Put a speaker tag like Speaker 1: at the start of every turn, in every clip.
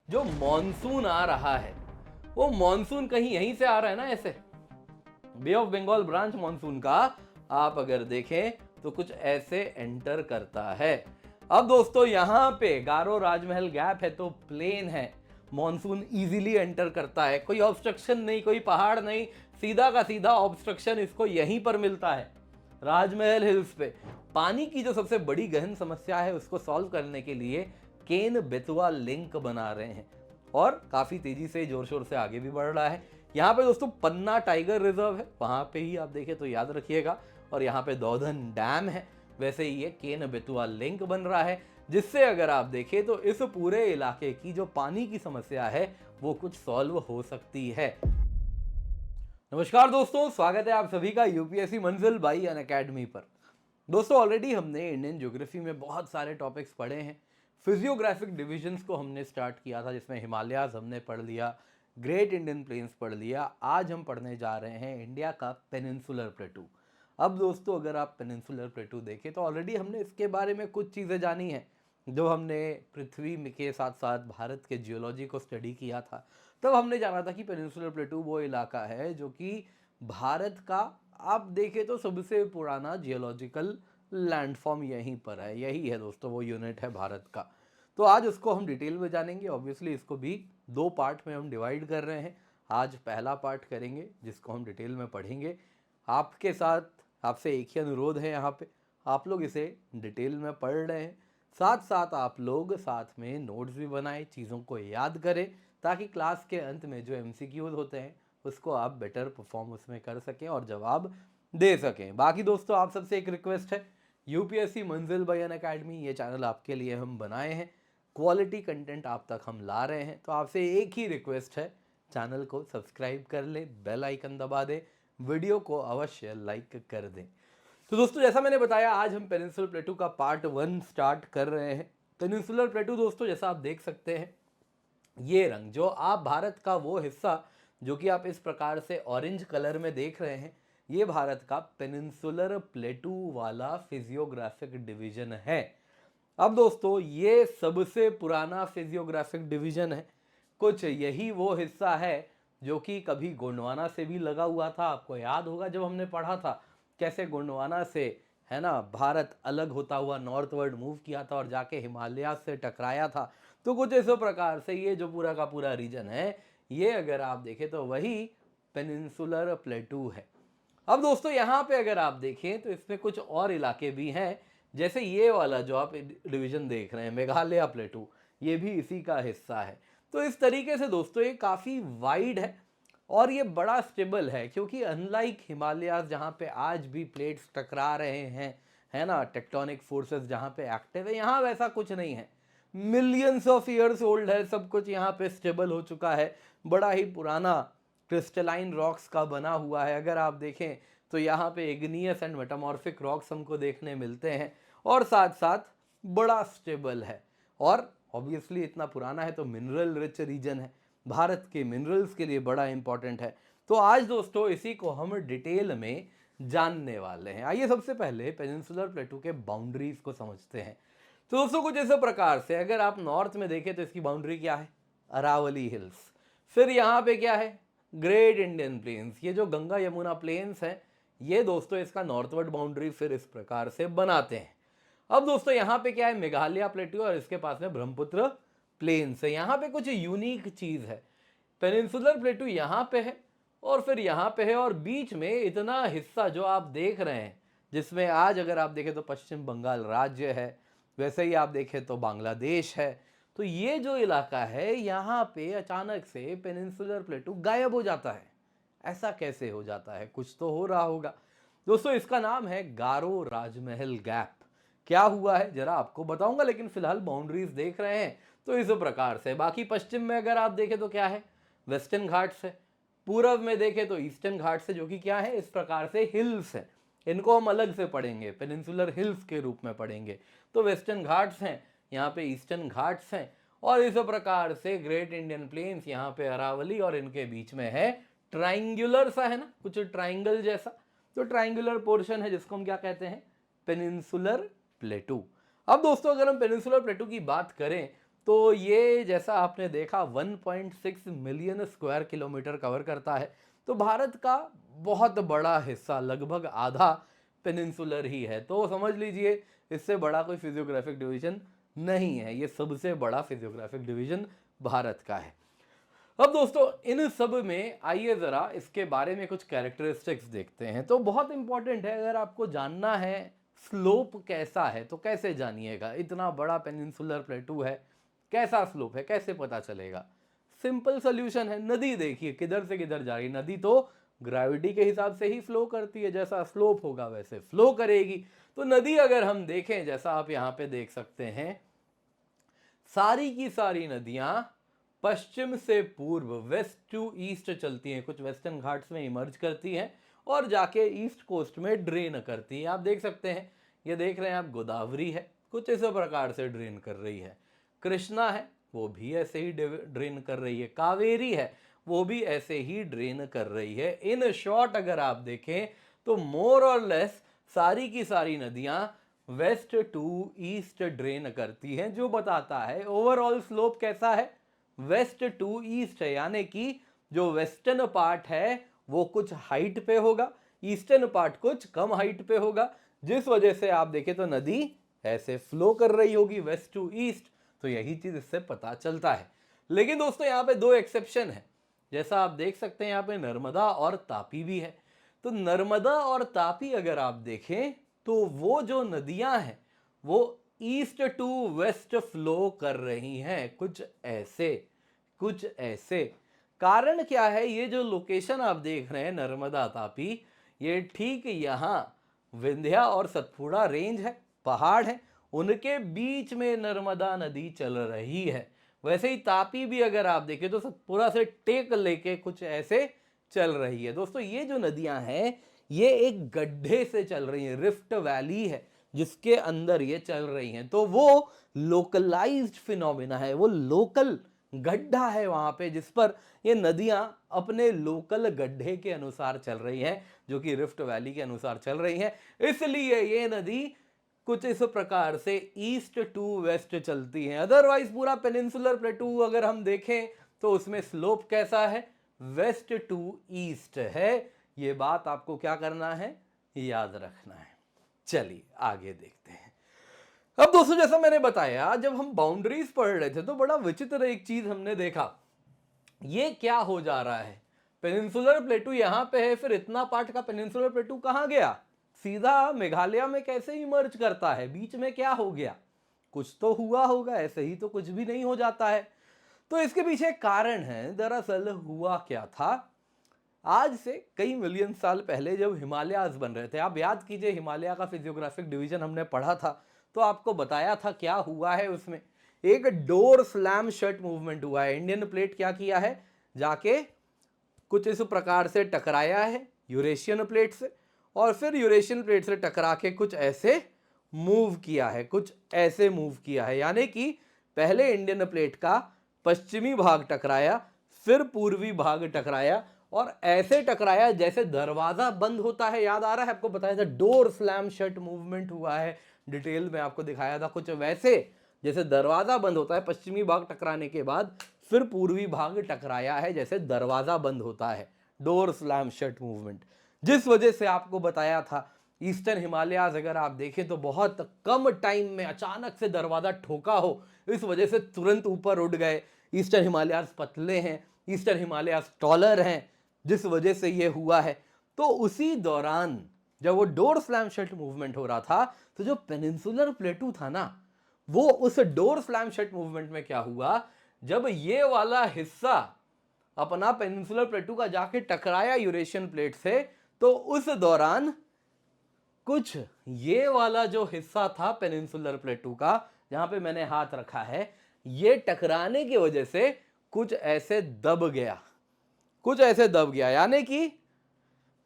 Speaker 1: जो मॉनसून आ रहा है वो मॉनसून कहीं यहीं से आ रहा है ना। ऐसे बे ऑफ बंगाल ब्रांच मॉनसून का आप अगर देखें तो कुछ ऐसे एंटर करता है। अब दोस्तों यहां पे गारो राजमहल गैप है तो प्लेन है, मॉनसून इजीली एंटर करता है, कोई ऑब्स्ट्रक्शन नहीं, कोई पहाड़ नहीं, सीधा का सीधा ऑब्स्ट्रक्शन इसको यहीं पर मिलता है राजमहल हिल्स पे। पानी की जो सबसे बड़ी गहन समस्या है उसको सॉल्व करने के लिए केन बेतवा लिंक बना रहे हैं और काफी तेजी से जोर शोर से आगे भी बढ़ रहा है। यहाँ पे दोस्तों पन्ना टाइगर रिजर्व है, वहां पे ही आप देखें तो याद रखिएगा, और यहाँ पे दौधन डैम है। वैसे ही ये केन बेतवा लिंक बन रहा है जिससे अगर आप देखें तो इस पूरे इलाके की जो पानी की समस्या है वो कुछ सॉल्व हो सकती है। नमस्कार दोस्तों, स्वागत है आप सभी का यूपीएससी मंजिल बाई अनअकैडमी पर। दोस्तों ऑलरेडी हमने इंडियन ज्योग्राफी में बहुत सारे टॉपिक्स पढ़े हैं। फिजियोग्राफिक डिविजन्स को हमने स्टार्ट किया था जिसमें हिमालयाज हमने पढ़ लिया, ग्रेट इंडियन प्लेन्स पढ़ लिया। आज हम पढ़ने जा रहे हैं इंडिया का पेनिनसुलर प्लेटू। अब दोस्तों अगर आप पेनिनसुलर प्लेटू देखें तो ऑलरेडी हमने इसके बारे में कुछ चीज़ें जानी हैं। जो हमने पृथ्वी के साथ साथ भारत के जियोलॉजी को स्टडी किया था तब हमने जाना था कि पेनिनसुलर प्लेटू वो इलाका है जो कि भारत का आप देखें तो सबसे पुराना जियोलॉजिकल लैंडफॉर्म यहीं पर है। यही है दोस्तों वो यूनिट है भारत का। तो आज उसको हम डिटेल में जानेंगे। ऑब्वियसली इसको भी दो पार्ट में हम डिवाइड कर रहे हैं। आज पहला पार्ट करेंगे जिसको हम डिटेल में पढ़ेंगे। आपके साथ आपसे एक ही अनुरोध है, यहाँ पे आप लोग इसे डिटेल में पढ़ रहे हैं, साथ साथ आप लोग साथ में नोट्स भी बनाएं, चीज़ों को याद करें ताकि क्लास के अंत में जो एमसीक्यूज होते हैं उसको आप बेटर परफॉर्म उसमें कर सकें और जवाब दे सकें। बाकी दोस्तों आप सबसे एक रिक्वेस्ट है, यूपीएससी मंजिल बाय अनअकैडमी ये चैनल आपके लिए हम बनाए हैं, क्वालिटी कंटेंट आप तक हम ला रहे हैं, तो आपसे एक ही रिक्वेस्ट है, चैनल को सब्सक्राइब कर लें, बेल आइकन दबा दें, वीडियो को अवश्य लाइक कर दें। तो दोस्तों जैसा मैंने बताया आज हम पेनिनसुलर प्लेटू का पार्ट 1 स्टार्ट कर रहे हैं। पेनिनसुलर प्लेटू दोस्तों जैसा आप देख सकते हैं, ये रंग जो आप भारत का वो हिस्सा जो कि आप इस प्रकार से ऑरेंज कलर में देख रहे हैं, ये भारत का पेनिनसुलर प्लेटू वाला फिजियोग्राफिक डिवीजन है। अब दोस्तों ये सबसे पुराना फिजियोग्राफिक डिवीजन है। कुछ यही वो हिस्सा है जो कि कभी गोंडवाना से भी लगा हुआ था। आपको याद होगा जब हमने पढ़ा था कैसे गोंडवाना से है ना भारत अलग होता हुआ नॉर्थवर्ड मूव किया था और जाके हिमालय से टकराया था। तो कुछ इस प्रकार से ये जो पूरा का पूरा रीजन है ये अगर आप देखें तो वही पेनिनसुलर प्लेटू है। अब दोस्तों यहाँ पे अगर आप देखें तो इसमें कुछ और इलाके भी हैं, जैसे ये वाला जो आप डिवीजन देख रहे हैं मेघालय प्लेटू, ये भी इसी का हिस्सा है। तो इस तरीके से दोस्तों ये काफ़ी वाइड है और ये बड़ा स्टेबल है क्योंकि अनलाइक हिमालयाज जहाँ पे आज भी प्लेट्स टकरा रहे हैं, है ना, टेक्टोनिक फोर्सेस जहाँ पे एक्टिव है, यहाँ वैसा कुछ नहीं है। मिलियंस ऑफ ईयर्स ओल्ड है, सब कुछ यहाँ पे स्टेबल हो चुका है, बड़ा ही पुराना क्रिस्टलाइन रॉक्स का बना हुआ है। अगर आप देखें तो यहाँ पे इग्नियस एंड मेटामॉर्फिक रॉक्स हमको देखने मिलते हैं और साथ साथ बड़ा स्टेबल है। और ऑब्वियसली इतना पुराना है तो मिनरल रिच रीजन है, भारत के मिनरल्स के लिए बड़ा इंपॉर्टेंट है। तो आज दोस्तों इसी को हम डिटेल में जानने वाले हैं। आइए सबसे पहले पेनिनसुलर प्लेटू के बाउंड्रीज को समझते हैं। तो दोस्तों कुछ इस प्रकार से अगर आप नॉर्थ में देखें तो इसकी बाउंड्री क्या है, अरावली हिल्स। फिर यहाँ पे क्या है, ग्रेट इंडियन प्लेन्स। ये जो गंगा यमुना प्लेन्स हैं ये दोस्तों इसका नॉर्थवर्ड बाउंड्री फिर इस प्रकार से बनाते हैं। अब दोस्तों यहाँ पे क्या है, मेघालय प्लेटू और इसके पास में ब्रह्मपुत्र प्लेन्स है। यहाँ पे कुछ यूनिक चीज है, पेनिनसुलर प्लेटू यहाँ पे है और फिर यहाँ पे है और बीच में इतना हिस्सा जो आप देख रहे हैं जिसमें आज अगर आप देखें तो पश्चिम बंगाल राज्य है, वैसे ही आप देखें तो बांग्लादेश है। तो ये जो इलाका है यहाँ पे अचानक से पेनिनसुलर प्लेटू गायब हो जाता है। ऐसा कैसे हो जाता है, कुछ तो हो रहा होगा। दोस्तों इसका नाम है गारो राजमहल गैप। क्या हुआ है जरा आपको बताऊंगा, लेकिन फिलहाल बाउंड्रीज देख रहे हैं तो इस प्रकार से। बाकी पश्चिम में अगर आप देखें तो क्या है, वेस्टर्न घाट्स है। पूर्व में देखें तो ईस्टर्न घाट्स है जो कि क्या है, इस प्रकार से हिल्स है। इनको हम अलग से पढ़ेंगे, पेनिनसुलर हिल्स के रूप में पढ़ेंगे। तो वेस्टर्न घाट्स हैं, यहाँ पे ईस्टर्न घाट्स हैं और इस प्रकार से ग्रेट इंडियन प्लेन्स, यहाँ पे अरावली और इनके बीच में है ट्राइंगुलर सा है ना, कुछ ट्राइंगल जैसा। तो ट्राइंगुलर पोर्शन है जिसको हम क्या कहते हैं, पेनिनसुलर प्लेटू। अब दोस्तों अगर हम पेनिनसुलर प्लेटू की बात करें तो ये जैसा आपने देखा 1.6 मिलियन स्क्वायर किलोमीटर कवर करता है। तो भारत का बहुत बड़ा हिस्सा, लगभग आधा पेनिनसुलर ही है। तो समझ लीजिए इससे बड़ा कोई फिजियोग्राफिक डिवीजन नहीं है, ये सबसे बड़ा फिजियोग्राफिक डिवीजन भारत का है। अब दोस्तों इन सब में आइए ज़रा इसके बारे में कुछ कैरेक्टरिस्टिक्स देखते हैं। तो बहुत इंपॉर्टेंट है, अगर आपको जानना है स्लोप कैसा है तो कैसे जानिएगा, इतना बड़ा पेनिनसुलर प्लेटू है, कैसा स्लोप है, कैसे पता चलेगा? सिंपल सोल्यूशन है, नदी देखिए किधर से किधर जा रही है। नदी तो ग्रेविटी के हिसाब से ही फ्लो करती है, जैसा स्लोप होगा वैसे फ्लो करेगी। तो नदी अगर हम देखें, जैसा आप यहाँ पे देख सकते हैं, सारी की सारी नदियां पश्चिम से पूर्व, वेस्ट टू ईस्ट चलती हैं। कुछ वेस्टर्न घाट्स में इमर्ज करती हैं और जाके ईस्ट कोस्ट में ड्रेन करती हैं। आप देख सकते हैं, ये देख रहे हैं आप, गोदावरी है, कुछ इस प्रकार से ड्रेन कर रही है। कृष्णा है, वो भी ऐसे ही ड्रेन कर रही है। कावेरी है, वो भी ऐसे ही ड्रेन कर रही है। इन शॉर्ट अगर आप देखें तो मोर और लेस सारी की सारी नदियां वेस्ट टू ईस्ट ड्रेन करती हैं, जो बताता है ओवरऑल स्लोप कैसा है, वेस्ट टू ईस्ट है। यानी कि जो वेस्टर्न पार्ट है वो कुछ हाइट पे होगा, ईस्टर्न पार्ट कुछ कम हाइट पे होगा, जिस वजह से आप देखें तो नदी ऐसे फ्लो कर रही होगी वेस्ट टू ईस्ट। तो यही चीज इससे पता चलता है। लेकिन दोस्तों यहाँ पे दो एक्सेप्शन है, जैसा आप देख सकते हैं यहाँ पे नर्मदा और तापी भी है। तो नर्मदा और तापी अगर आप देखें तो वो जो नदियां हैं वो ईस्ट टू वेस्ट फ्लो कर रही हैं, कुछ ऐसे कुछ ऐसे। कारण क्या है, ये जो लोकेशन आप देख रहे हैं नर्मदा तापी, ये ठीक यहाँ विंध्या और सतपुड़ा रेंज है, पहाड़ है, उनके बीच में नर्मदा नदी चल रही है। वैसे ही तापी भी अगर आप देखें तो सतपुड़ा से टेक लेके कुछ ऐसे चल रही है। दोस्तों ये जो नदियां हैं ये एक गड्ढे से चल रही हैं, रिफ्ट वैली है जिसके अंदर ये चल रही हैं। तो वो लोकलाइज्ड फिनोमिना है, वो लोकल गड्ढा है वहां पे, जिस पर ये नदियां अपने लोकल गड्ढे के अनुसार चल रही हैं, जो कि रिफ्ट वैली के अनुसार चल रही हैं। इसलिए ये नदी कुछ इस प्रकार से ईस्ट टू वेस्ट चलती है। अदरवाइज पूरा पेनिनसुलर प्लेटू अगर हम देखें तो उसमें स्लोप कैसा है, वेस्ट टू ईस्ट है। ये बात आपको क्या करना है, याद रखना है। चलिए आगे देखते हैं। अब दोस्तों जैसा मैंने बताया, जब हम बाउंड्रीज पढ़ रहे थे तो बड़ा विचित्र एक चीज हमने देखा। ये क्या हो जा रहा है, पेनिनसुलर प्लेटू यहां पे है, फिर इतना पार्ट का पेनिनसुलर प्लेटू कहां गया, सीधा मेघालय में कैसे इमर्ज करता है, बीच में क्या हो गया? कुछ तो हुआ होगा, ऐसे ही तो कुछ भी नहीं हो जाता है। तो इसके पीछे कारण है। दरअसल हुआ क्या था, आज से कई मिलियन साल पहले जब हिमालयाज बन रहे थे, आप याद कीजिए हिमालय का फिजियोग्राफिक डिवीजन हमने पढ़ा था, तो आपको बताया था क्या हुआ है उसमें। एक डोर स्लैम शट मूवमेंट हुआ है। इंडियन प्लेट क्या किया है, जाके कुछ इस प्रकार से टकराया है यूरेशियन प्लेट से, और फिर यूरेशियन प्लेट से टकरा के कुछ ऐसे मूव किया है, कुछ ऐसे मूव किया है। यानी कि पहले इंडियन प्लेट का पश्चिमी भाग टकराया, फिर पूर्वी भाग टकराया, और ऐसे टकराया जैसे दरवाजा बंद होता है। याद आ रहा है आपको, बताया था डोर स्लैम शट मूवमेंट हुआ है, डिटेल में आपको दिखाया था। कुछ वैसे जैसे दरवाजा बंद होता है, पश्चिमी भाग टकराने के बाद फिर पूर्वी भाग टकराया है जैसे दरवाजा बंद होता है, डोर स्लैम शट मूवमेंट। जिस वजह से आपको बताया था ईस्टर्न हिमालयाज अगर आप देखें तो बहुत कम टाइम में अचानक से दरवाजा ठोका हो, इस वजह से तुरंत ऊपर उठ गए। ईस्टर्न हिमालयाज पतले हैं, ईस्टर्न हिमालयाज टॉलर हैं, जिस वजह से ये हुआ है। तो उसी दौरान जब वो डोर स्लैम शट मूवमेंट हो रहा था, तो जो पेनिनसुलर प्लेटू था ना, वो उस डोर स्लैम शट मूवमेंट में क्या हुआ, जब ये वाला हिस्सा अपना पेनिनसुलर प्लेटू का जाके टकराया यूरेशियन प्लेट से, तो उस दौरान कुछ ये वाला जो हिस्सा था पेनिनसुलर प्लेटू का, जहां पे मैंने हाथ रखा है, ये टकराने की वजह से कुछ ऐसे दब गया, कुछ ऐसे दब गया। यानी कि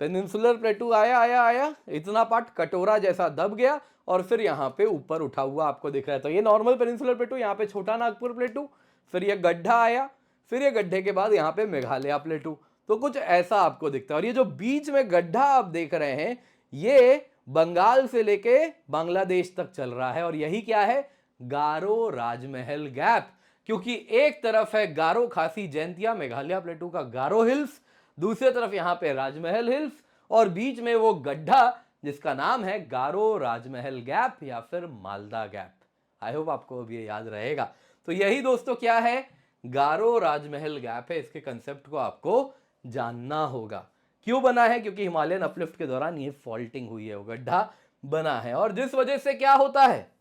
Speaker 1: पेनिनसुलर प्लेटू आया आया आया, इतना पार्ट कटोरा जैसा दब गया, और फिर यहाँ पे ऊपर उठा हुआ आपको दिख रहा है। तो ये नॉर्मल पेनिनसुलर प्लेटू, यहाँ पे छोटा नागपुर प्लेटू, फिर ये गड्ढा आया, फिर ये गड्ढे के बाद यहाँ पे मेघालय प्लेटू। तो कुछ ऐसा आपको दिखता है। और ये जो बीच में गड्ढा आप देख रहे हैं, ये बंगाल से लेके बांग्लादेश तक चल रहा है, और यही क्या है, गारो राजमहल गैप। क्योंकि एक तरफ है गारो खासी जैंतिया मेघालय प्लेटू का गारो हिल्स, दूसरी तरफ यहां पे राजमहल हिल्स, और बीच में वो गड्ढा जिसका नाम है गारो राजमहल गैप या फिर मालदा गैप। आई होप आपको अब ये याद रहेगा। तो यही दोस्तों क्या है, गारो राजमहल गैप है। इसके कंसेप्ट को आपको जानना होगा। क्यों बना है? क्योंकि हिमालयन अपलिफ्ट के दौरान ये फॉल्टिंग हुई है, वो गड्ढा बना है, और जिस वजह से क्या होता है,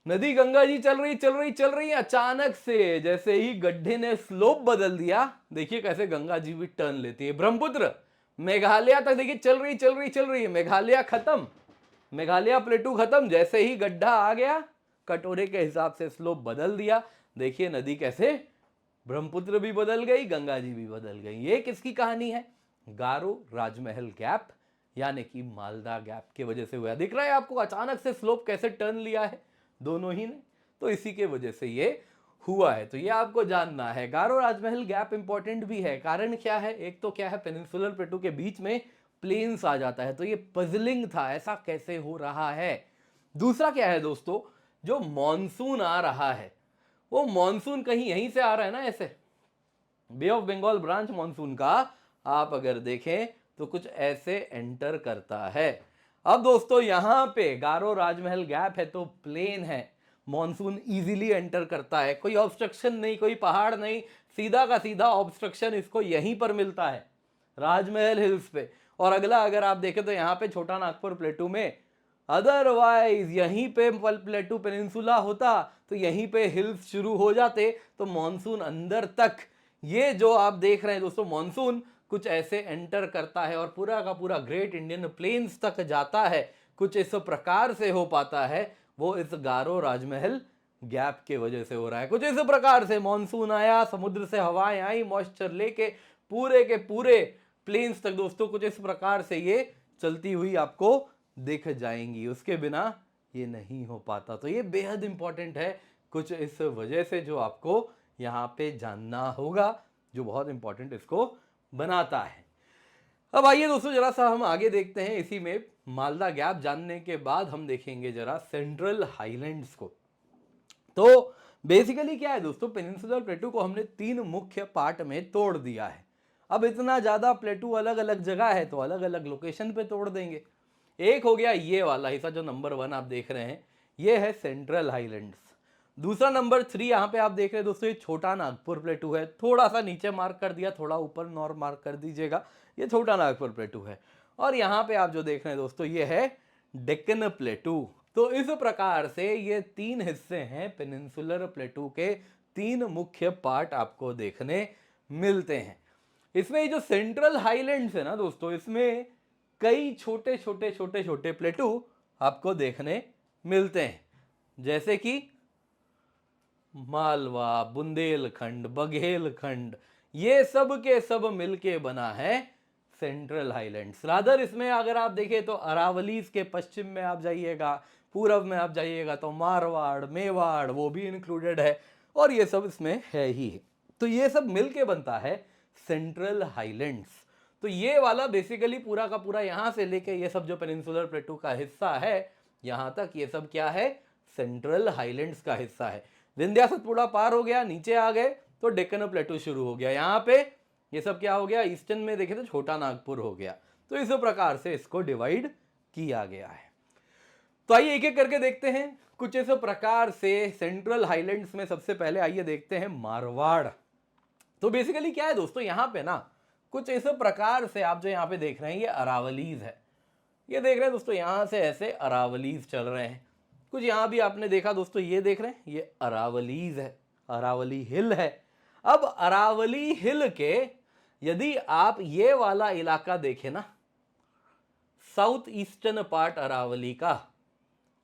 Speaker 1: नदी गंगा जी चल रही अचानक से जैसे ही गड्ढे ने स्लोप बदल दिया, देखिए कैसे गंगा जी भी टर्न लेती है। ब्रह्मपुत्र मेघालय तक देखिए चल रही है, मेघालय खत्म, मेघालय प्लेटू खत्म, जैसे ही गड्ढा आ गया कटोरे के हिसाब से स्लोप बदल दिया। देखिए नदी कैसे, ब्रह्मपुत्र भी बदल गई, गंगा जी भी बदल गई। ये किसकी कहानी है? गारो राजमहल गैप यानी कि मालदा गैप की वजह से हुआ। दिख रहा है आपको अचानक से स्लोप कैसे टर्न लिया है दोनों ही ने, तो इसी के वजह से ये हुआ है। तो ये आपको जानना है। गारो राजमहल गैप इंपॉर्टेंट भी है। कारण क्या है? एक तो क्या है, पेनिनसुलर प्लेटू के बीच में प्लेन्स आ जाता है, तो ये पजलिंग था, ऐसा कैसे हो रहा है। दूसरा क्या है दोस्तों, जो मॉनसून आ रहा है वो मॉनसून कहीं यहीं से आ रहा है ना, ऐसे बे ऑफ बंगाल ब्रांच मॉनसून का आप अगर देखें तो कुछ ऐसे एंटर करता है। अब दोस्तों यहां पे गारो राजमहल गैप है तो प्लेन है, मॉनसून इजीली एंटर करता है, कोई ऑब्स्ट्रक्शन नहीं, कोई पहाड़ नहीं, सीधा का सीधा ऑब्स्ट्रक्शन इसको यहीं पर मिलता है, राजमहल हिल्स पे। और अगला अगर आप देखें तो यहाँ पे छोटा नागपुर प्लेटू में, अदरवाइज यहीं पे प्लेटू पेनिनसुला होता तो यहीं पे हिल्स शुरू हो जाते, तो मॉनसून अंदर तक, ये जो आप देख रहे हैं दोस्तों मॉनसून कुछ ऐसे एंटर करता है और पूरा का पूरा ग्रेट इंडियन प्लेन्स तक जाता है। कुछ इस प्रकार से हो पाता है, वो इस गारो राजमहल गैप के वजह से हो रहा है। कुछ इस प्रकार से मॉनसून आया, समुद्र से हवाएं आई, मॉइस्चर लेके पूरे के पूरे प्लेन्स तक दोस्तों कुछ इस प्रकार से ये चलती हुई आपको दिख जाएंगी, उसके बिना ये नहीं हो पाता। तो ये बेहद इंपॉर्टेंट है कुछ इस वजह से, जो आपको यहाँ पे जानना होगा, जो बहुत इंपॉर्टेंट इसको बनाता है। अब आइए दोस्तों जरा सा हम आगे देखते हैं। इसी में मालदा गैप जानने के बाद हम देखेंगे जरा सेंट्रल हाईलैंड्स को। तो बेसिकली क्या है दोस्तों, पेनिनसुलर प्लेटू को हमने 3 मुख्य पार्ट में तोड़ दिया है। अब इतना ज्यादा प्लेटू अलग अलग जगह है तो अलग अलग लोकेशन पे तोड़ देंगे। एक हो गया ये वाला हिस्सा जो नंबर 1 आप देख रहे हैं, ये है सेंट्रल हाईलैंड्स। दूसरा नंबर 3 यहाँ पे आप देख रहे हैं दोस्तों, ये छोटा नागपुर प्लेटू है, थोड़ा सा नीचे मार्क कर दिया, थोड़ा ऊपर नॉर्थ मार्क कर दीजिएगा, ये छोटा नागपुर प्लेटू है। और यहाँ पे आप जो देख रहे हैं दोस्तों, ये है डेक्कन प्लेटू। तो इस प्रकार से ये 3 हिस्से हैं पेनिनसुलर प्लेटू के, 3 मुख्य पार्ट आपको देखने मिलते हैं। इसमें जो सेंट्रल हाईलैंड्स है ना दोस्तों, इसमें कई छोटे छोटे प्लेटू आपको देखने मिलते हैं, जैसे कि मालवा, बुंदेलखंड, बघेलखंड, ये सब के सब मिलके बना है सेंट्रल हाईलैंड्स। रादर इसमें अगर आप देखें तो अरावलीज के पश्चिम में आप जाइएगा, पूरब में आप जाइएगा तो मारवाड़, मेवाड़ वो भी इंक्लूडेड है, और ये सब इसमें है ही। तो ये सब मिलके बनता है सेंट्रल हाईलैंड्स। तो ये वाला बेसिकली पूरा का पूरा यहाँ से लेके ये सब जो पेनिनसुलर प्लेटू का हिस्सा है यहाँ तक, ये सब क्या है, सेंट्रल हाईलैंड्स का हिस्सा है। विंध्या सतपुड़ा पार हो गया, नीचे आ गए तो डेक्कन प्लेटू शुरू हो गया। यहाँ पे ये सब क्या हो गया, ईस्टर्न में देखे तो छोटा नागपुर हो गया। तो इस प्रकार से इसको डिवाइड किया गया है। तो आइए एक एक करके देखते हैं कुछ इस प्रकार से सेंट्रल हाईलैंड्स में। सबसे पहले आइए देखते हैं मारवाड़। तो बेसिकली क्या है दोस्तों, यहाँ पे ना कुछ इस प्रकार से आप जो यहाँ पे देख रहे हैं, ये अरावलीज है, ये देख रहे हैं दोस्तों, यहाँ से ऐसे अरावलीज चल रहे हैं। कुछ यहाँ भी आपने देखा दोस्तों, ये देख रहे हैं, ये अरावलीज है, अरावली हिल है। अब अरावली हिल के यदि आप ये वाला इलाका देखें ना, साउथ ईस्टर्न पार्ट अरावली का,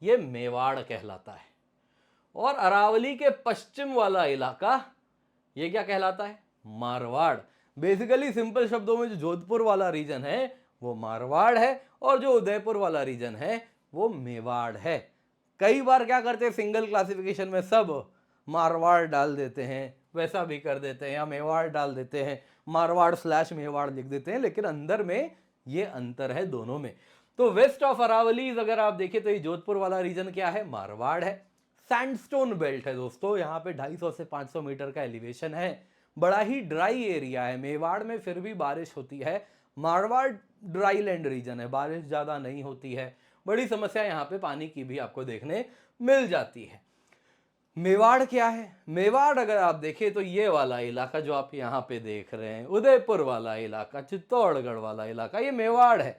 Speaker 1: ये मेवाड़ कहलाता है। और अरावली के पश्चिम वाला इलाका, ये क्या कहलाता है, मारवाड़। बेसिकली सिंपल शब्दों में जो जोधपुर वाला रीजन है वो मारवाड़ है, और जो उदयपुर वाला रीजन है वो मेवाड़ है। कई बार क्या करते हैं, सिंगल क्लासिफिकेशन में सब मारवाड़ डाल देते हैं, वैसा भी कर देते हैं, या मेवाड़ डाल देते हैं, मारवाड़ / मेवाड़ लिख देते हैं, लेकिन अंदर में ये अंतर है दोनों में। तो वेस्ट ऑफ अरावलीज अगर आप देखें तो ये जोधपुर वाला रीजन क्या है, मारवाड़ है। सैंडस्टोन बेल्ट है दोस्तों, यहाँ पे 250 से 500 मीटर का एलिवेशन है, बड़ा ही ड्राई एरिया है। मेवाड़ में फिर भी बारिश होती है, मारवाड़ ड्राई लैंड रीजन है, बारिश ज़्यादा नहीं होती है, बड़ी समस्या यहाँ पे पानी की भी आपको देखने मिल जाती है। मेवाड़ क्या है? मेवाड़ अगर आप देखें तो ये वाला इलाका जो आप यहाँ पे देख रहे हैं, उदयपुर वाला इलाका, चित्तौड़गढ़ वाला इलाका, ये मेवाड़ है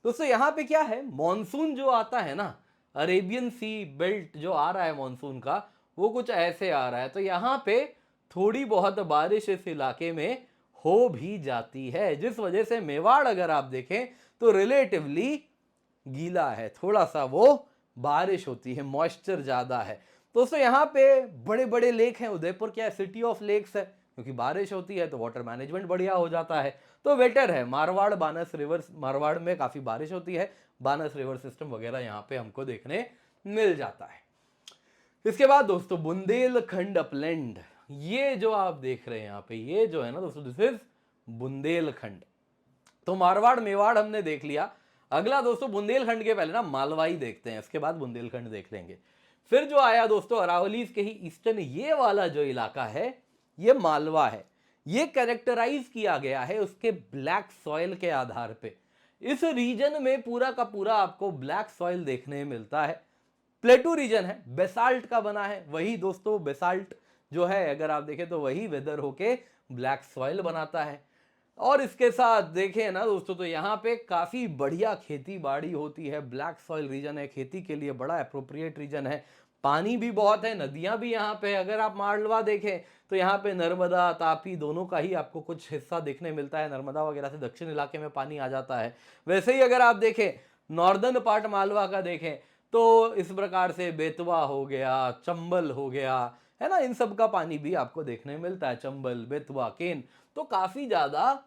Speaker 1: दोस्तों। यहाँ पे क्या है, मॉनसून जो आता है ना, अरेबियन सी बेल्ट जो आ रहा है मॉनसून का, वो कुछ ऐसे आ रहा है। तो यहाँ पे थोड़ी बहुत बारिश इस इलाके में हो भी जाती है, जिस वजह से मेवाड़ अगर आप देखें तो रिलेटिवली गीला है, थोड़ा सा वो बारिश होती है, मॉइस्चर ज़्यादा है। दोस्तों यहाँ पे बड़े बड़े लेक हैं, उदयपुर क्या है, सिटी ऑफ लेक्स है, क्योंकि बारिश होती है तो वाटर मैनेजमेंट बढ़िया हो जाता है, तो बेटर है। मारवाड़ बानस रिवर, मारवाड़ में काफ़ी बारिश होती है, बानस रिवर सिस्टम वगैरह यहाँ पे हमको देखने मिल जाता है। इसके बाद दोस्तों बुंदेलखंड अपलैंड, ये जो आप देख रहे हैं यहाँ पे, ये जो है ना दोस्तों, दिस इज बुंदेलखंड। तो मारवाड़ मेवाड़ हमने देख लिया। अगला दोस्तों बुंदेलखंड के पहले ना मालवाई देखते हैं, इसके बाद बुंदेलखंड देख लेंगे। फिर जो आया दोस्तों अरावलीज के ही ईस्टर्न ये वाला जो इलाका है, ये मालवा है। ये कैरेक्टराइज किया गया है उसके ब्लैक सॉइल के आधार पे। इस रीजन में पूरा का पूरा आपको ब्लैक सॉइल देखने मिलता है। प्लेटू रीजन है, बेसाल्ट का बना है, वही दोस्तों बेसाल्ट जो है अगर आप देखें तो वही वेदर होके ब्लैक सॉइल बनाता है। और इसके साथ देखें ना दोस्तों तो यहाँ पे काफ़ी बढ़िया खेती बाड़ी होती है, ब्लैक सॉइल रीजन है, खेती के लिए बड़ा अप्रोप्रिएट रीजन है, पानी भी बहुत है, नदियाँ भी यहाँ पे। अगर आप मालवा देखें तो यहाँ पे नर्मदा तापी दोनों का ही आपको कुछ हिस्सा देखने मिलता है, नर्मदा वगैरह से दक्षिण इलाके में पानी आ जाता है। वैसे ही अगर आप देखें नॉर्दर्न पार्ट मालवा का देखें तो इस प्रकार से बेतवा हो गया, चंबल हो गया, है ना, इन सब का पानी भी आपको देखने मिलता है, चंबल, बेतवा, केन। तो काफ़ी ज़्यादा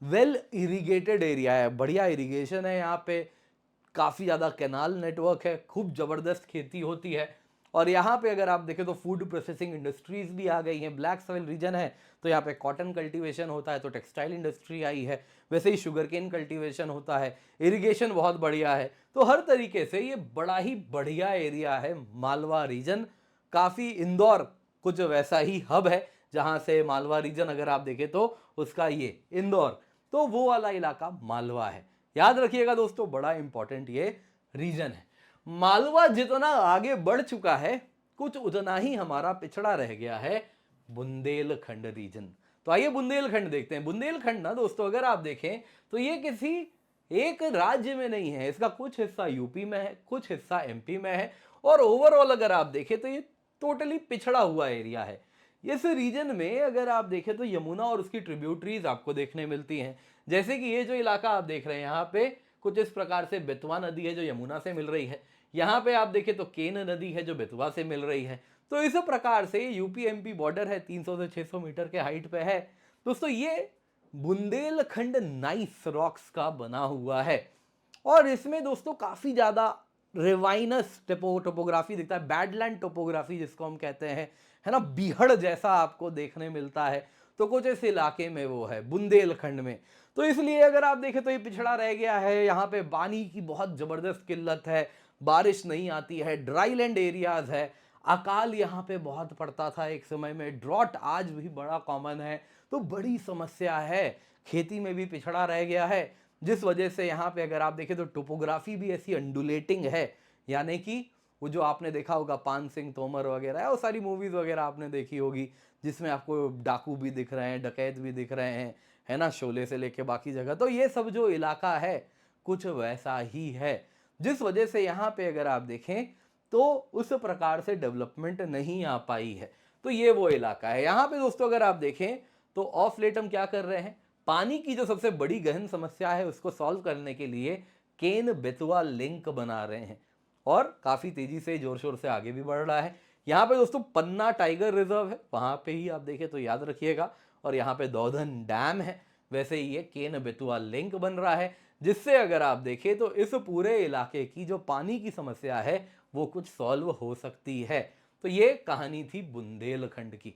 Speaker 1: वेल इरिगेटेड एरिया है, बढ़िया इरिगेशन है यहाँ पे, काफ़ी ज़्यादा कैनाल नेटवर्क है, खूब ज़बरदस्त खेती होती है। और यहाँ पे अगर आप देखें तो फूड प्रोसेसिंग इंडस्ट्रीज भी आ गई हैं। ब्लैक सॉइल रीजन है तो यहाँ पे कॉटन कल्टीवेशन होता है, तो टेक्सटाइल इंडस्ट्री आई है, वैसे ही शुगर केन कल्टीवेशन होता है, इरिगेशन बहुत बढ़िया है। तो हर तरीके से ये बड़ा ही बढ़िया एरिया है मालवा रीजन। काफ़ी इंदौर कुछ वैसा ही हब है, जहाँ से मालवा रीजन अगर आप देखें तो उसका ये इंदौर, तो वो वाला इलाका मालवा है। याद रखिएगा दोस्तों, बड़ा इंपॉर्टेंट ये रीजन है। मालवा जितना आगे बढ़ चुका है, कुछ उतना ही हमारा पिछड़ा रह गया है बुंदेलखंड रीजन। तो आइए बुंदेलखंड देखते हैं। बुंदेलखंड ना दोस्तों अगर आप देखें तो ये किसी एक राज्य में नहीं है, इसका कुछ हिस्सा यूपी में है, कुछ हिस्सा एमपी में है, और ओवरऑल अगर आप देखें तो ये टोटली पिछड़ा हुआ एरिया है। इस रीजन में अगर आप देखें तो यमुना और उसकी ट्रिब्यूटरीज आपको देखने मिलती हैं। जैसे कि ये जो इलाका आप देख रहे हैं, यहाँ पे कुछ इस प्रकार से बेतवा नदी है जो यमुना से मिल रही है, यहाँ पे आप देखें तो केन नदी है जो बेतवा से मिल रही है। तो इस प्रकार से यूपी एमपी बॉर्डर है, 300 से 600 मीटर के हाइट पे है दोस्तों। ये बुंदेलखंड नाइस रॉक्स का बना हुआ है, और इसमें दोस्तों काफ़ी ज़्यादा रिवाइनस टोपोग्राफी दिखता है, बैडलैंड टोपोग्राफी जिसको हम कहते हैं, है ना, बीहड़ जैसा आपको देखने मिलता है। तो कुछ इस इलाके में वो है बुंदेलखंड में। तो इसलिए अगर आप देखें तो ये पिछड़ा रह गया है, यहाँ पे पानी की बहुत ज़बरदस्त किल्लत है, बारिश नहीं आती है, ड्राई लैंड एरियाज है, अकाल यहाँ पे बहुत पड़ता था एक समय में, ड्रॉट आज भी बड़ा कॉमन है, तो बड़ी समस्या है, खेती में भी पिछड़ा रह गया है, जिस वजह से यहाँ पे अगर आप देखें तो टोपोग्राफी भी ऐसी अंडुलेटिंग है। यानी कि वो जो आपने देखा होगा पान सिंह तोमर वगैरह है, वो सारी मूवीज़ वगैरह आपने देखी होगी, जिसमें आपको डाकू भी दिख रहे हैं, डकैत भी दिख रहे हैं, है ना, शोले से लेके बाकी जगह। तो ये सब जो इलाका है कुछ वैसा ही है, जिस वजह से यहाँ पे अगर आप देखें तो उस प्रकार से डेवलपमेंट नहीं आ पाई है। तो ये वो इलाका है। यहाँ पे दोस्तों अगर आप देखें तो ऑफ लेट हम क्या कर रहे हैं, पानी की जो सबसे बड़ी गहन समस्या है उसको सॉल्व करने के लिए केन बेतवा लिंक बना रहे हैं, और काफ़ी तेज़ी से जोर शोर से आगे भी बढ़ रहा है। यहाँ पे दोस्तों पन्ना टाइगर रिजर्व है, वहाँ पे ही आप देखें तो याद रखिएगा, और यहाँ पे दौधन डैम है। वैसे ही ये केन बेतवा लिंक बन रहा है, जिससे अगर आप देखें तो इस पूरे इलाके की जो पानी की समस्या है वो कुछ सॉल्व हो सकती है। तो ये कहानी थी बुंदेलखंड की।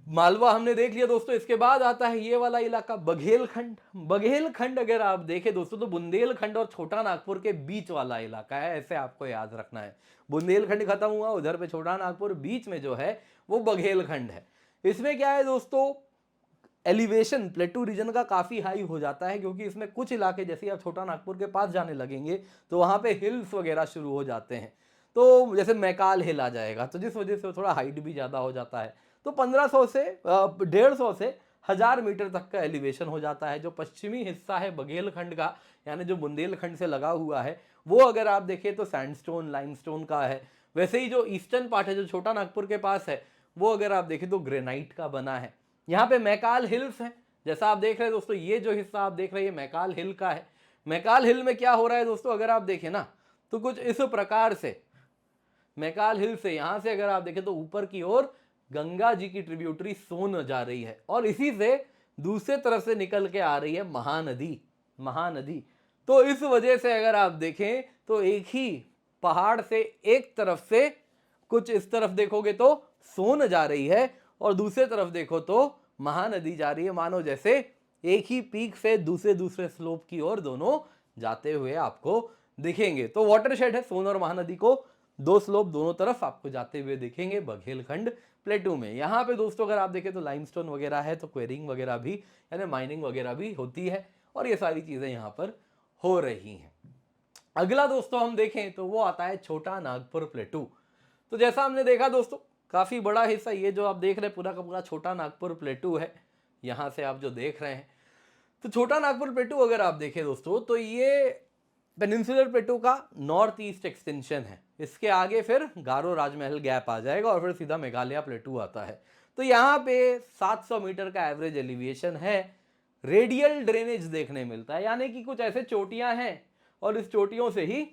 Speaker 1: मालवा हमने देख लिया दोस्तों। इसके बाद आता है ये वाला इलाका बघेलखंड। बघेलखंड अगर आप देखें दोस्तों तो बुंदेलखंड और छोटा नागपुर के बीच वाला इलाका है, ऐसे आपको याद रखना है। बुंदेलखंड खत्म हुआ, उधर पे छोटा नागपुर, बीच में जो है वो बघेलखंड है। इसमें क्या है दोस्तों, एलिवेशन प्लेटू रीजन का काफी हाई हो जाता है, क्योंकि इसमें कुछ इलाके जैसे आप छोटा नागपुर के पास जाने लगेंगे तो वहां पे हिल्स वगैरह शुरू हो जाते हैं। तो जैसे मैकाल हिल आ जाएगा, तो जिस वजह से थोड़ा हाइट भी ज्यादा हो जाता है। तो 1500 से 150 से 1000 मीटर तक का एलिवेशन हो जाता है। जो पश्चिमी हिस्सा है बघेलखंड का, यानी जो बुंदेलखंड से लगा हुआ है, वो अगर आप देखें तो सैंडस्टोन लाइमस्टोन का है। वैसे ही जो ईस्टर्न पार्ट है जो छोटा नागपुर के पास है, वो अगर आप देखें तो ग्रेनाइट का बना है। यहाँ पे मैकाल हिल्स है, जैसा आप देख रहे हैं दोस्तों, ये जो हिस्सा आप देख रहे हैं मैकाल हिल का है। मैकाल हिल में क्या हो रहा है दोस्तों, अगर आप देखें ना तो कुछ इस प्रकार से मैकाल हिल से यहां से अगर आप देखें तो ऊपर की ओर गंगा जी की ट्रिब्यूटरी सोन जा रही है, और इसी से दूसरे तरफ से निकल के आ रही है महानदी। महानदी तो इस वजह से अगर आप देखें तो एक ही पहाड़ से एक तरफ से कुछ इस तरफ देखोगे तो सोन जा रही है, और दूसरे तरफ देखो तो महानदी जा रही है। मानो जैसे एक ही पीक से दूसरे दूसरे स्लोप की ओर दोनों जाते हुए आपको दिखेंगे। तो वाटरशेड है सोन और महानदी को, दो स्लोप दोनों तरफ आपको जाते हुए दिखेंगे बघेलखंड प्लेटू में। यहाँ पे दोस्तों अगर आप देखें तो लाइमस्टोन वगैरह है, तो क्वेरिंग वगैरह भी यानी माइनिंग वगैरह भी होती है, और ये सारी चीजें यहाँ पर हो रही हैं। अगला दोस्तों हम देखें तो वो आता है छोटा नागपुर प्लेटू। तो जैसा हमने देखा दोस्तों, काफी बड़ा हिस्सा ये जो आप देख रहे हैं पूरा का पूरा छोटा नागपुर प्लेटू है। यहां से आप जो देख रहे हैं तो छोटा नागपुर प्लेटू अगर आप देखें दोस्तों तो ये पेनिनसुलर प्लेटू का नॉर्थ ईस्ट एक्सटेंशन है। इसके आगे फिर गारो राजमहल गैप आ जाएगा और फिर सीधा मेघालय प्लेटू आता है। तो यहाँ पे 700 मीटर का एवरेज एलिवेशन है। रेडियल ड्रेनेज देखने मिलता है, यानी कि कुछ ऐसे चोटियां हैं और इस चोटियों से ही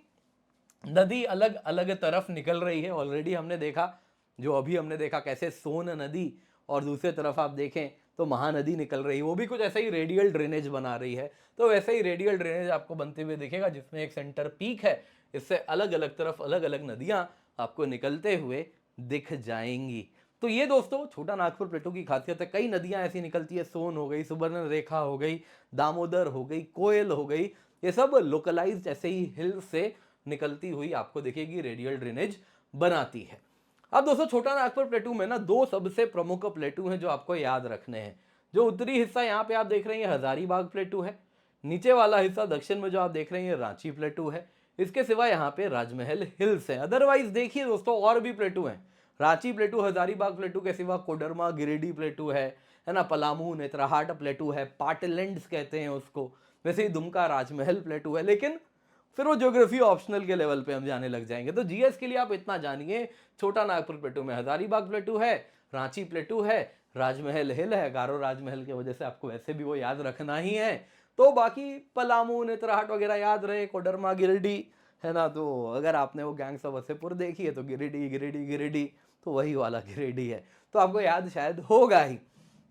Speaker 1: नदी अलग अलग तरफ निकल रही है। ऑलरेडी हमने देखा, जो अभी हमने देखा कैसे सोन नदी और दूसरे तरफ आप देखें तो महानदी निकल रही है, वो भी कुछ ऐसा ही रेडियल ड्रेनेज बना रही है। तो वैसे ही रेडियल ड्रेनेज आपको बनते हुए दिखेगा, जिसमें एक सेंटर पीक है, इससे अलग अलग तरफ अलग अलग नदियां आपको निकलते हुए दिख जाएंगी। तो ये दोस्तों छोटा नागपुर प्लेटू की खासियत है। कई नदियां ऐसी निकलती है, सोन हो गई, सुबर्ण रेखा हो गई, दामोदर हो गई, कोयल हो गई, ये सब लोकलाइज्ड ऐसे ही हिल से निकलती हुई आपको दिखेगी, रेडियल ड्रेनेज बनाती है। अब दोस्तों छोटा नागपुर प्लेटू में ना दो सबसे प्रमुख प्लेटू हैं जो आपको याद रखने हैं। जो उत्तरी हिस्सा यहाँ पे आप देख रहे हैं हजारीबाग प्लेटू है, नीचे वाला हिस्सा दक्षिण में जो आप देख रहे हैं रांची प्लेटू है। इसके सिवा यहाँ पे राजमहल हिल्स है। अदरवाइज देखिए दोस्तों और भी प्लेटू हैं। रांची प्लेटू, हजारीबाग प्लेटू के सिवा कोडरमा गिरिडीह प्लेटू है ना, पलामू नेत्राहाट प्लेटू है, पाटलैंड्स कहते हैं उसको। वैसे ही दुमका राजमहल प्लेटू है, लेकिन फिर वो ज्योग्राफी ऑप्शनल के लेवल पे हम जाने लग जाएंगे। तो जीएस के लिए आप इतना जानिए, छोटा नागपुर प्लेटू में हजारीबाग प्लेटू है, रांची प्लेटू है, राजमहल हिल है, गारो राजमहल की वजह से आपको वैसे भी वो याद रखना ही है। तो बाकी पलामू नेत्राहाट वगैरह याद रहे, कोडरमा गिरिडीह है ना। तो अगर आपने वो गैंग्स ऑफ वसेपुर देखी है तो गिरिडीह गिरिडीह गिरिडीह तो वही वाला गिरिडीह है, तो आपको याद शायद होगा ही।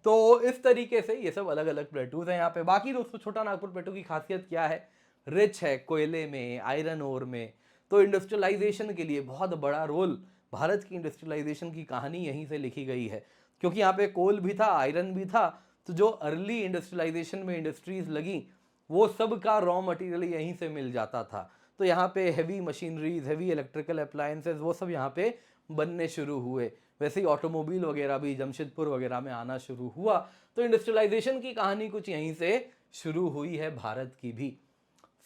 Speaker 1: तो इस तरीके से ये सब अलग अलग प्लेटूज हैं यहाँ पे। बाकी दोस्तों छोटा नागपुर प्लेटू की खासियत क्या है, रिच है कोयले में, आयरन ओर में। तो इंडस्ट्रियलाइजेशन के लिए बहुत बड़ा रोल, भारत की इंडस्ट्रियलाइजेशन की कहानी यहीं से लिखी गई है, क्योंकि यहाँ पे कोल भी था, आयरन भी था। तो जो अर्ली इंडस्ट्रियलाइजेशन में इंडस्ट्रीज लगी, वो सब का रॉ मटेरियल यहीं से मिल जाता था। तो यहाँ पे heavy machineries, heavy electrical appliances, वो सब यहाँ पे बनने शुरू हुए। वैसे ही ऑटोमोबाइल वगैरह भी जमशेदपुर वगैरह में आना शुरू हुआ। तो इंडस्ट्रियलाइजेशन की कहानी कुछ यहीं से शुरू हुई है भारत की भी।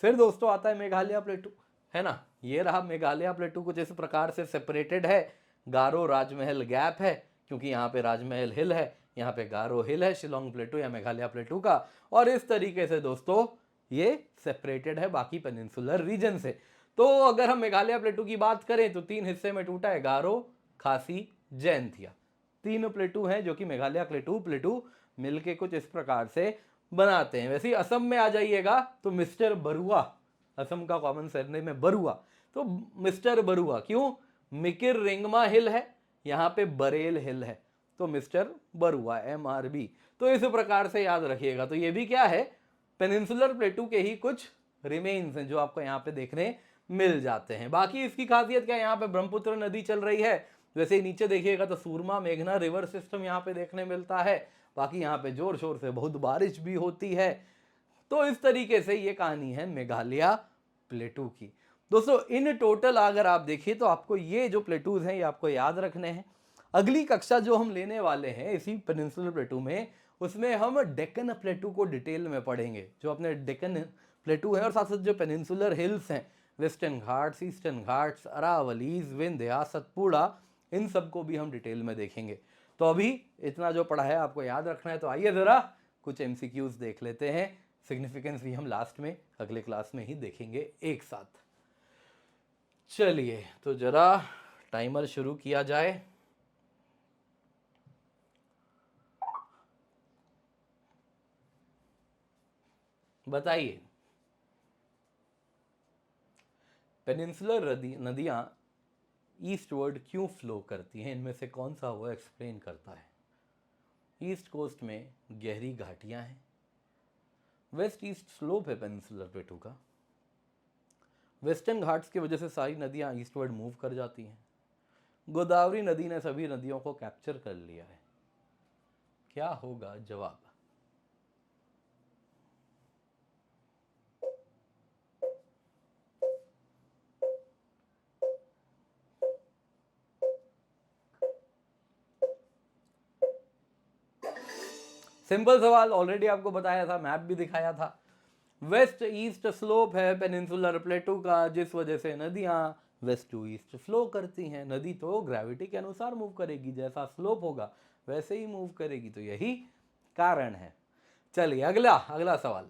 Speaker 1: फिर दोस्तों आता है मेघालय प्लेटू, है ना। ये रहा मेघालय प्लेटू, कुछ इस प्रकार से सेपरेटेड है। गारो राजमहल गैप है, क्योंकि यहाँ पे राजमहल हिल है, यहाँ पे गारो हिल है, शिलोंग प्लेटू या मेघालय प्लेटू का। और इस तरीके से दोस्तों ये सेपरेटेड है बाकी पेनिनसुलर रीजन से। तो अगर हम मेघालय प्लेटू की बात करें तो 3 हिस्से में टूटा है, गारो, खासी, जैंतिया। 3 प्लेटू हैं जो कि मेघालय प्लेटू मिलके कुछ इस प्रकार से बनाते हैं। वैसे ही असम में आ जाइएगा तो मिस्टर बरुआ, असम का कॉमन सरनेम है बरुआ। तो मिस्टर बरुआ क्यों, मिकिर रिंगमा हिल है, यहाँ पे बरेल हिल है, तो मिस्टर बरुआ MRB। तो इस प्रकार से याद रखिएगा। तो ये भी क्या है, पेनिनसुलर प्लेटू के ही कुछ रिमेन्स हैं जो आपको यहाँ पे देखने मिल जाते हैं। बाकी इसकी खासियत क्या है, यहाँ पे ब्रह्मपुत्र नदी चल रही है, वैसे ही नीचे देखिएगा तो सूरमा मेघना रिवर सिस्टम यहाँ पे देखने मिलता है। बाकी यहाँ पे जोर शोर से बहुत बारिश भी होती है। तो इस तरीके से ये कहानी है मेघालय प्लेटू की। दोस्तों इन टोटल अगर आप देखिए तो आपको ये जो प्लेटूज हैं ये आपको याद रखने हैं। अगली कक्षा जो हम लेने वाले हैं इसी पेनिनसुलर प्लेटू में, उसमें हम डेक्कन प्लेटू को डिटेल में पढ़ेंगे। जो अपने डेक्कन प्लेटू है और साथ साथ जो पेनिनसुलर हिल्स हैं, वेस्टर्न घाट्स, ईस्टर्न घाट्स, अरावलीज, विंध्या, सतपुड़ा, इन सबको भी हम डिटेल में देखेंगे। तो अभी इतना जो पढ़ा है आपको याद रखना है, तो आइए ज़रा कुछ एमसीक्यूज देख लेते हैं। सिग्निफिकेंस भी हम लास्ट में अगले क्लास में ही देखेंगे एक साथ। चलिए तो जरा टाइमर शुरू किया जाए। बताइए, पेनिनसुलर नदियां ईस्टवर्ड क्यों फ्लो करती हैं? इनमें से कौन सा वो एक्सप्लेन करता है? ईस्ट कोस्ट में गहरी घाटियां हैं। वेस्ट ईस्ट स्लोप है पेनिनसुलर प्लेटू का। वेस्टर्न घाट्स की वजह से सारी नदियां ईस्टवर्ड मूव कर जाती हैं। गोदावरी नदी ने सभी नदियों को कैप्चर कर लिया है। क्या होगा जवाब? सिंपल सवाल, ऑलरेडी आपको बताया था, मैप भी दिखाया था। वेस्ट ईस्ट स्लोप है पेनिनसुलर प्लेटू का, जिस वजह से नदियां वेस्ट टू ईस्ट फ्लो करती हैं। नदी तो ग्रेविटी के अनुसार मूव करेगी, जैसा स्लोप होगा वैसे ही मूव करेगी, तो यही कारण है। चलिए अगला अगला सवाल,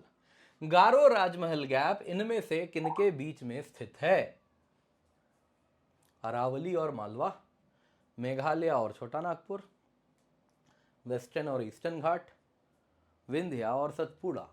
Speaker 1: गारो राजमहल गैप इनमें से किनके बीच में स्थित है? अरावली और मालवा, मेघालय और छोटा नागपुर, वेस्टर्न और ईस्टर्न घाट, विंध्या और सतपुड़ा।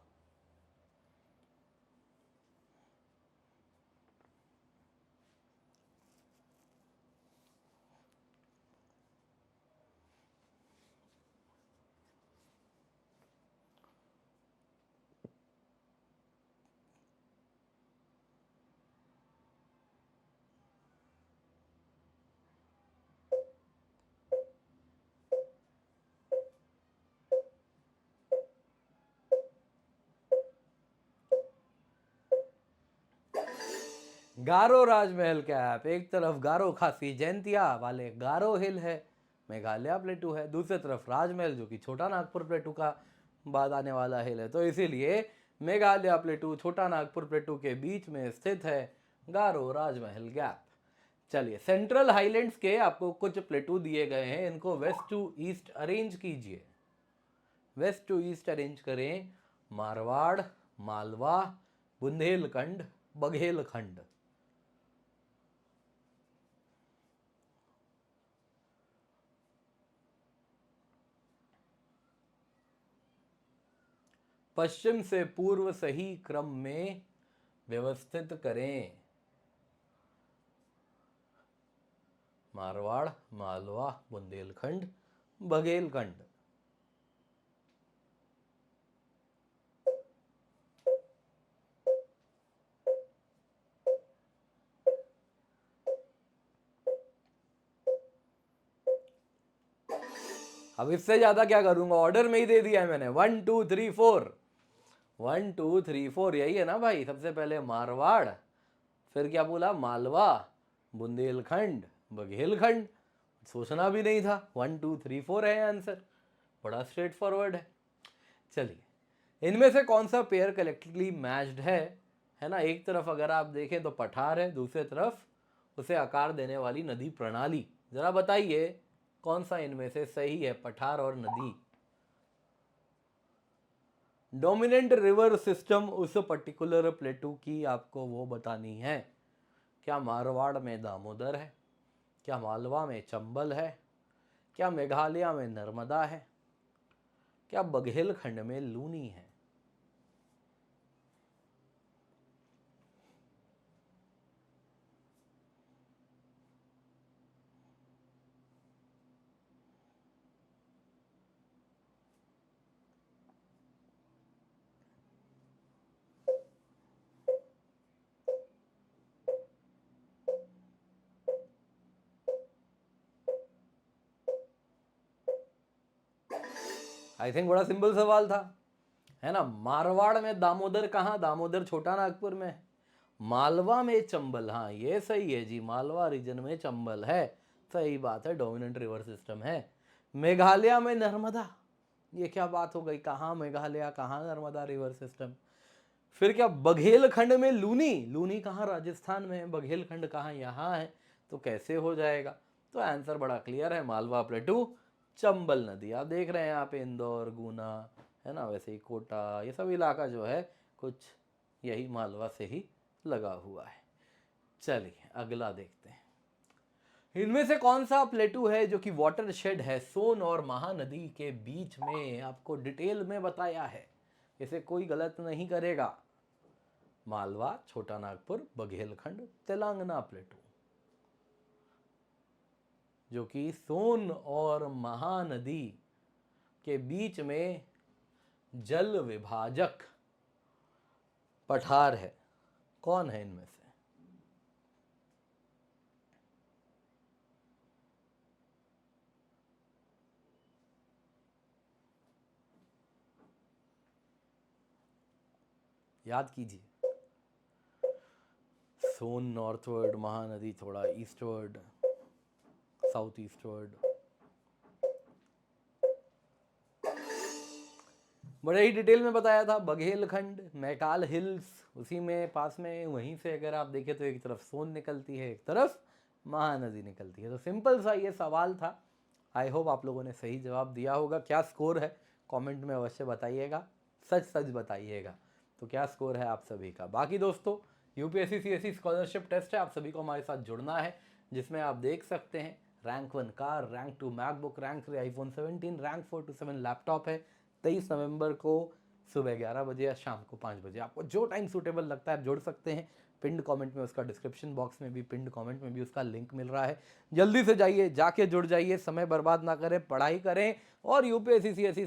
Speaker 1: गारो राजमहल कैप, एक तरफ गारो खासी जैंतिया वाले गारो हिल है, मेघालय प्लेटू है, दूसरी तरफ राजमहल जो कि छोटा नागपुर प्लेटू का बाद आने वाला हिल है। तो इसीलिए मेघालय प्लेटू छोटा नागपुर प्लेटू के बीच में स्थित है गारो राजमहल गैप। चलिए सेंट्रल हाईलैंड्स के आपको कुछ प्लेटू दिए गए हैं, इनको वेस्ट टू ईस्ट अरेंज कीजिए। वेस्ट टू ईस्ट अरेंज करें। मारवाड़, मालवा, बुंदेलखंड, बघेलखंड। पश्चिम से पूर्व सही क्रम में व्यवस्थित करें। मारवाड़, मालवा, बुंदेलखंड, बघेलखंड। अब इससे ज्यादा क्या करूंगा, ऑर्डर में ही दे दिया है मैंने, 1 2 3 4। 1 2 3 4 यही है ना भाई। सबसे पहले मारवाड़, फिर क्या बोला, मालवा, बुंदेलखंड, बघेलखंड। सोचना भी नहीं था, 1 2 3 4 है आंसर। बड़ा स्ट्रेट फॉरवर्ड है। चलिए इनमें से कौन सा पेयर कलेक्टिवली मैच्ड है ना? एक तरफ अगर आप देखें तो पठार है, दूसरे तरफ उसे आकार देने वाली नदी प्रणाली। जरा बताइए कौन सा इनमें से सही है, पठार और नदी? डोमिनेंट रिवर सिस्टम उस पर्टिकुलर प्लेटू की आपको वो बतानी है। क्या मारवाड़ में दामोदर है? क्या मालवा में चंबल है? क्या मेघालय में नर्मदा है? क्या बघेलखंड में लूनी है? आई थिंक बड़ा सिंपल सवाल था, है ना। मारवाड़ में दामोदर कहाँ? दामोदर छोटा नागपुर में। मालवा में चंबल, हाँ ये सही है जी, मालवा रीजन में चंबल है, सही बात है, डोमिनेंट रिवर सिस्टम है। मेघालय में नर्मदा, ये क्या बात हो गई, कहाँ मेघालय, कहाँ नर्मदा रिवर सिस्टम। फिर क्या बघेलखंड में लूनी, लूनी कहाँ? राजस्थान में है। बघेलखंड कहाँ? यहाँ है। तो कैसे हो जाएगा? तो आंसर बड़ा क्लियर है, मालवा प्लेटू चंबल नदी। आप देख रहे हैं यहाँ पे इंदौर, गुना, है ना, वैसे ही कोटा, ये सब इलाका जो है कुछ यही मालवा से ही लगा हुआ है। चलिए अगला देखते हैं। इनमें से कौन सा प्लेटू है जो कि वाटर शेड है सोन और महानदी के बीच में? आपको डिटेल में बताया है, इसे कोई गलत नहीं करेगा। मालवा, छोटा नागपुर, बघेलखंड, तेलंगाना प्लेटू, जो कि सोन और महानदी के बीच में जल विभाजक पठार है। कौन है इनमें से? याद कीजिए। सोन नॉर्थवर्ड, महानदी थोड़ा ईस्टवर्ड, साउथ ईस्टवर्ड। बड़े ही डिटेल में बताया था। बघेलखंड, मैकाल हिल्स, उसी में पास में, वहीं से अगर आप देखें तो एक तरफ सोन निकलती है, एक तरफ महानदी निकलती है। तो सिंपल सा ये सवाल था। आई होप आप लोगों ने सही जवाब दिया होगा। क्या स्कोर है कमेंट में अवश्य बताइएगा, सच सच बताइएगा। तो क्या स्कोर है आप सभी का? बाकी दोस्तों, यूपीएससी सीएससी स्कॉलरशिप टेस्ट है, आप सभी को हमारे साथ जुड़ना है, जिसमें आप देख सकते हैं rank 1 car, rank 2 MacBook, rank 3 iPhone 17, rank 4 to 7 laptop है। 23 नवंबर को सुबह 11 बजे या शाम को 5 बजे, आपको जो टाइम सूटेबल लगता है आप जुड़ सकते हैं। पिंड कमेंट में उसका, डिस्क्रिप्शन बॉक्स में भी, पिंड कमेंट में भी उसका लिंक मिल रहा है। जल्दी से जाइए, जाके जुड़ जाइए, समय बर्बाद ना करें, पढ़ाई करें और यूपीएससी सीएससी